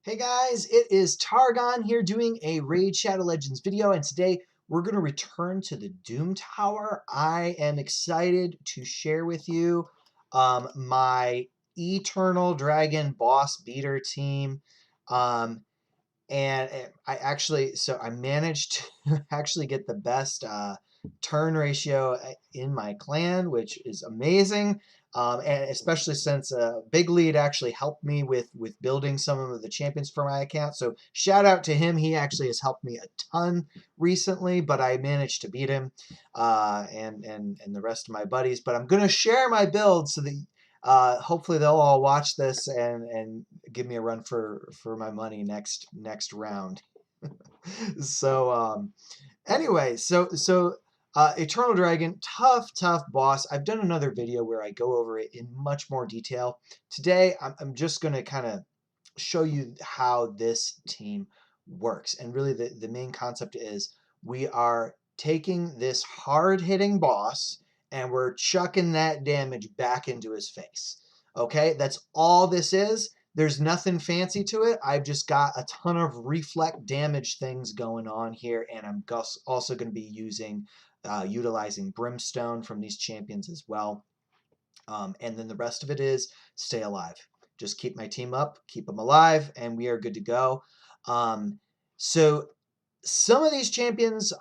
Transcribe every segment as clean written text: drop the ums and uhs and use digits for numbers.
Hey guys, it is Targon here doing a Raid Shadow Legends video, and today we're going to return to the Doom Tower. I am excited to share with you my Eternal Dragon boss beater team. Um, I managed to actually get the best turn ratio in my clan, which is amazing. And especially since Big Lead actually helped me with building some of the champions for my account. So shout out to him. He actually has helped me a ton recently, but I managed to beat him and the rest of my buddies. But I'm gonna share my build so that hopefully they'll all watch this and give me a run for my money next round. so anyway, Eternal Dragon, tough boss. I've done another video where I go over it in much more detail. Today I'm just going to kind of show you how this team works, and really the main concept is we are taking this hard-hitting boss and we're chucking that damage back into his face. Okay, that's all this is. There's nothing fancy to it. I've just got a ton of reflect damage things going on here, and I'm also going to be utilizing Brimstone from these champions as well. And then the rest of it is stay alive. Just keep my team up, keep them alive, and we are good to go. Um, so some of these champions,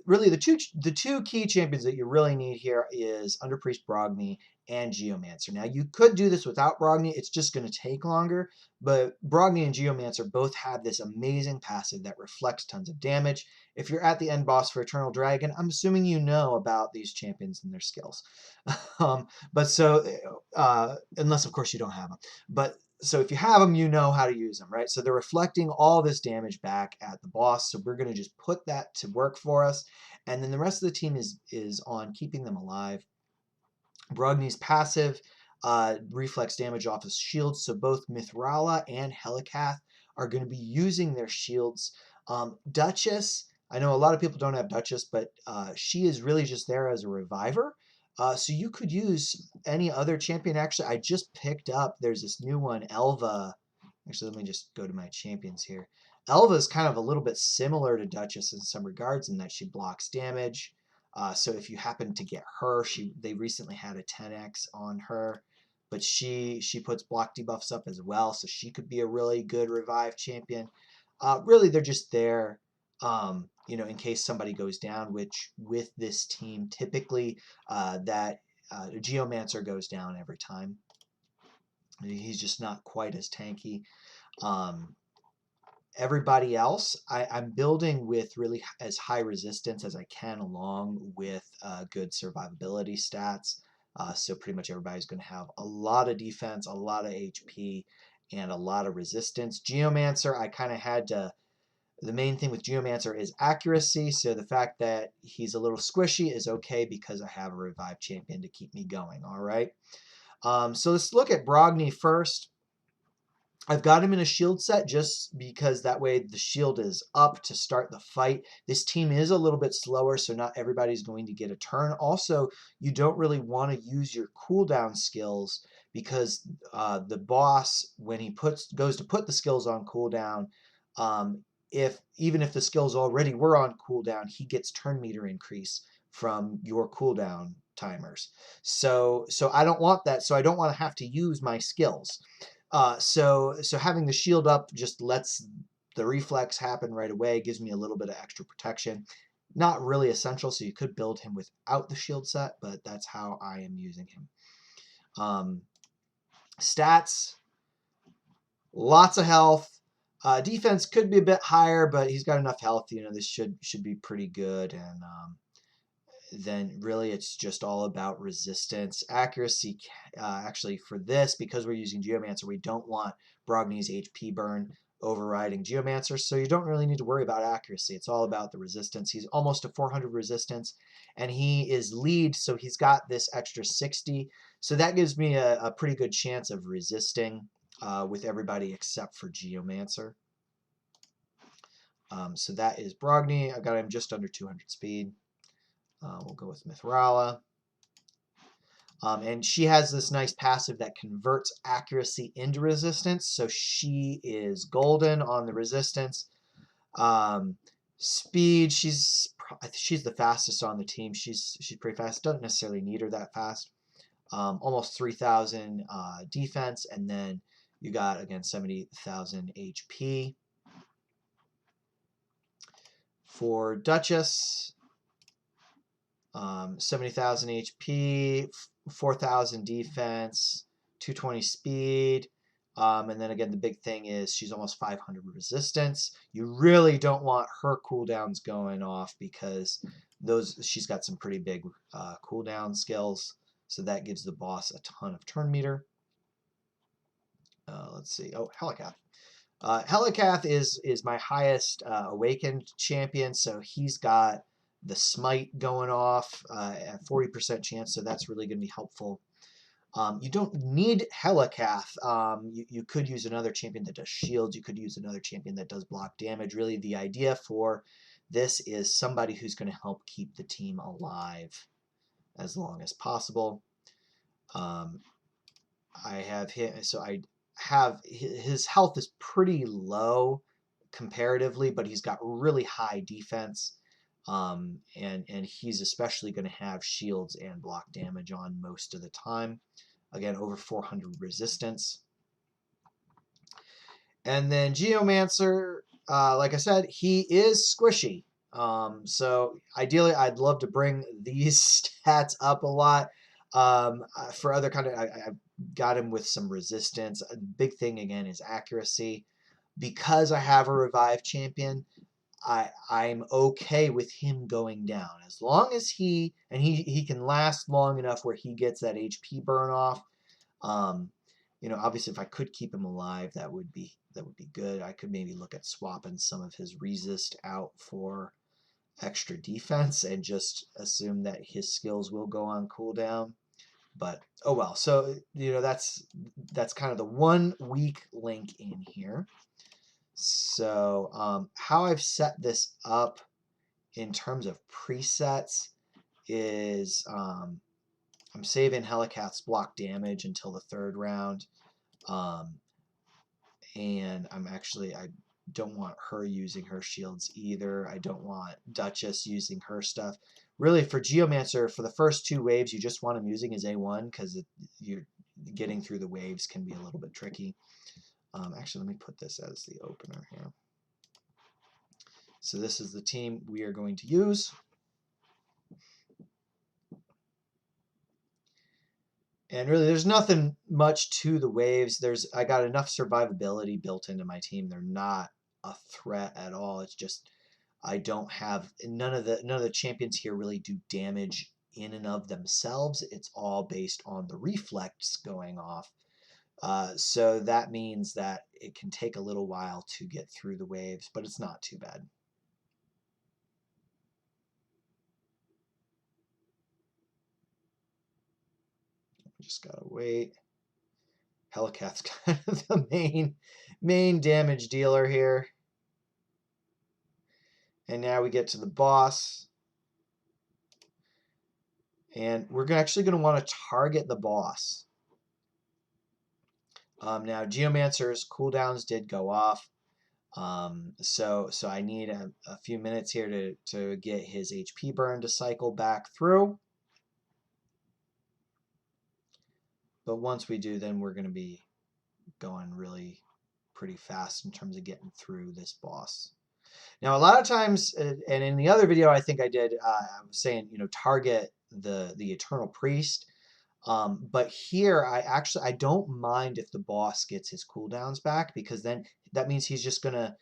really the two key champions that you really need here is Underpriest Brogni and Geomancer. Now you could do this without Brogni, it's just going to take longer, but Brogni and Geomancer both have this amazing passive that reflects tons of damage. If you're at the end boss for Eternal Dragon, I'm assuming you know about these champions and their skills. But so, unless of course you don't have them, but so if you have them, you know how to use them, right? So they're reflecting all this damage back at the boss. So we're going to just put that to work for us. And then the rest of the team is on keeping them alive. Brogni's passive reflects damage off his shields. So both Mithrala and Helikath are going to be using their shields. Duchess, I know a lot of people don't have Duchess, but she is really just there as a reviver. So you could use any other champion. Actually, I just picked up, there's this new one, Elva. Actually, let me just go to my champions here. Elva is kind of a little bit similar to Duchess in some regards in that she blocks damage. So if you happen to get her, they recently had a 10x on her, but she puts block debuffs up as well, so she could be a really good revive champion. Really, they're just there, in case somebody goes down. Which with this team, typically that Geomancer goes down every time. He's just not quite as tanky. Um, Everybody else, I'm building with really as high resistance as I can, along with good survivability stats. So pretty much everybody's going to have a lot of defense, a lot of HP, and a lot of resistance. Geomancer, I kind of had to. The main thing with Geomancer is accuracy. So the fact that he's a little squishy is okay because I have a revive champion to keep me going. All right. So let's look at Brogni first. I've got him in a shield set just because that way the shield is up to start the fight. This team is a little bit slower, so not everybody's going to get a turn. Also, you don't really want to use your cooldown skills because the boss, when he goes to put the skills on cooldown, if even if the skills already were on cooldown, he gets turn meter increase from your cooldown timers. So I don't want that. So I don't want to have to use my skills. So having the shield up just lets the reflex happen right away, gives me a little bit of extra protection. Not really essential, so you could build him without the shield set, but that's how I am using him. Stats, lots of health. Defense could be a bit higher, but he's got enough health. This should be pretty good. And then really it's just all about resistance. Accuracy, actually for this, because we're using Geomancer, we don't want Brogni's HP burn overriding Geomancer, so you don't really need to worry about accuracy. It's all about the resistance. He's almost a 400 resistance, and he is lead, so he's got this extra 60. So that gives me a pretty good chance of resisting with everybody except for Geomancer. So that is Brogni. I've got him just under 200 speed. We'll go with Mithrala. And she has this nice passive that converts accuracy into resistance, so she is golden on the resistance. Speed, she's the fastest on the team. She's pretty fast. Doesn't necessarily need her that fast. Almost 3,000 defense, and then you got again 70,000 HP. For Duchess, 70,000 HP, 4,000 defense, 220 speed. And then again, the big thing is she's almost 500 resistance. You really don't want her cooldowns going off because she's got some pretty big cooldown skills. So that gives the boss a ton of turn meter. Let's see. Oh, Helicath. Helicath is my highest awakened champion, so he's got the smite going off at 40% chance, so that's really going to be helpful. You don't need Helicath. You could use another champion that does shields. You could use another champion that does block damage. Really, the idea for this is somebody who's going to help keep the team alive as long as possible. I have hit, so I have his health is pretty low comparatively, but he's got really high defense. And he's especially going to have shields and block damage on most of the time. Again, over 400 resistance. And then Geomancer, like I said, he is squishy. So ideally, I'd love to bring these stats up a lot. For other kind of, I've got him with some resistance. A big thing again is accuracy. Because I have a revive champion, I'm okay with him going down as long as he can last long enough where he gets that HP burn off. Obviously, if I could keep him alive, that would be good. I could maybe look at swapping some of his resist out for extra defense and just assume that his skills will go on cooldown. But oh well. So that's kind of the one weak link in here. So how I've set this up in terms of presets is I'm saving Helicath's block damage until the 3rd round. And I don't want her using her shields either. I don't want Duchess using her stuff. Really, for Geomancer, for the first 2 waves, you just want him using his A1 because you're getting through the waves can be a little bit tricky. Actually, let me put this as the opener here. So this is the team we are going to use. And really, there's nothing much to the waves. I got enough survivability built into my team. They're not a threat at all. It's just I don't have none of the champions here really do damage in and of themselves. It's all based on the reflex going off. So that means that it can take a little while to get through the waves, but it's not too bad. Just gotta wait. Helicath's kind of the main damage dealer here. And now we get to the boss. And we're actually going to want to target the boss. Now, Geomancer's cooldowns did go off. So I need a few minutes here to get his HP burn to cycle back through. But once we do, then we're going to be going really pretty fast in terms of getting through this boss. Now, a lot of times, and in the other video I think I did, I was saying, target the Eternal Priest. But here, I don't mind if the boss gets his cooldowns back, because then that means he's just going to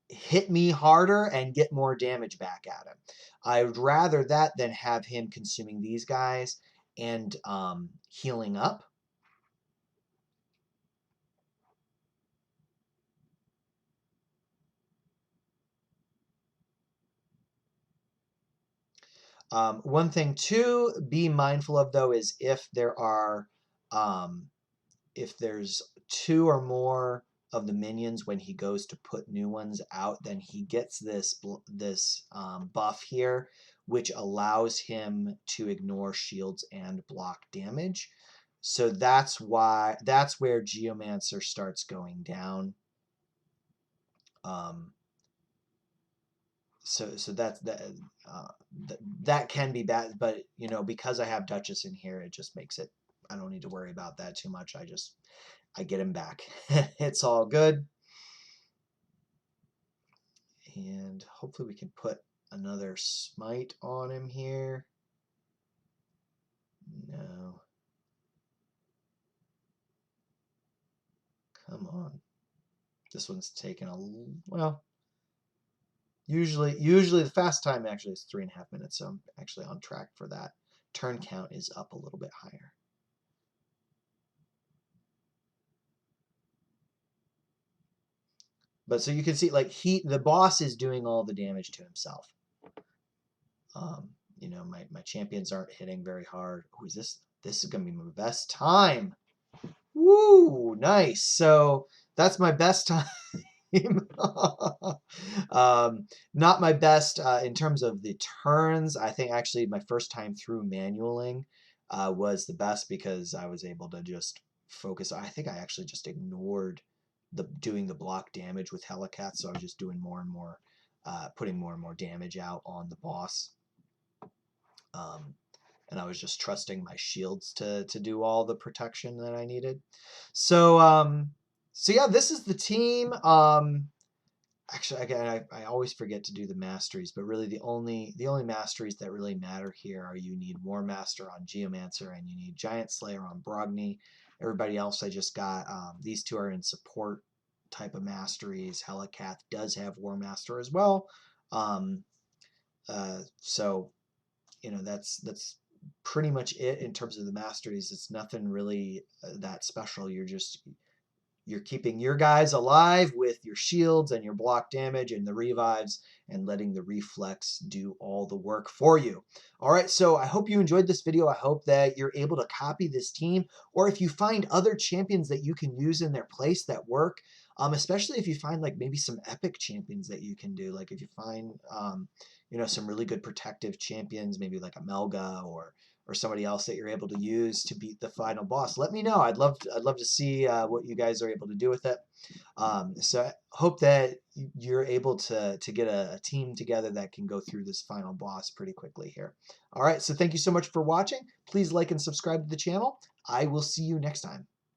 hit me harder and get more damage back at him. I would rather that than have him consuming these guys and healing up. One thing to be mindful of, though, is if there's 2 or more of the minions when he goes to put new ones out, then he gets this buff here which allows him to ignore shields and block damage. So that's where Geomancer starts going down. So that can be bad, but you know, because I have Duchess in here, it just makes it, I don't need to worry about that too much. I get him back. It's all good. And hopefully we can put another smite on him here. No. Come on. This one's taken a, well, usually the fast time actually is 3.5 minutes, so I'm actually on track for that. Turn count is up a little bit higher. But so you can see, like, the boss is doing all the damage to himself. You know, my champions aren't hitting very hard. Who is this? This is gonna be my best time. Woo, nice. So that's my best time. Not my best in terms of the turns. I think actually my first time through manualing was the best because I was able to just focus. I think I actually just ignored doing the block damage with Helicat, so I was just doing more and more, putting more and more damage out on the boss. And I was just trusting my shields to do all the protection that I needed. So so yeah, this is the team. Actually, again, I always forget to do the masteries, but really the only masteries that really matter here are you need War Master on Geomancer and you need Giant Slayer on Brogni. Everybody else I just got, these two are in support type of masteries. Helicath does have War Master as well. So, you know, that's pretty much it in terms of the masteries. It's nothing really that special. You're keeping your guys alive with your shields and your block damage and the revives and letting the reflex do all the work for you. All right, so I hope you enjoyed this video. I hope that you're able to copy this team, or if you find other champions that you can use in their place that work, especially if you find like maybe some epic champions that you can do. Like if you find, you know, some really good protective champions, maybe like a Melga or somebody else that you're able to use to beat the final boss, let me know. I'd love to see what you guys are able to do with it. So I hope that you're able to get a team together that can go through this final boss pretty quickly here. All right, so thank you so much for watching. Please like and subscribe to the channel. I will see you next time.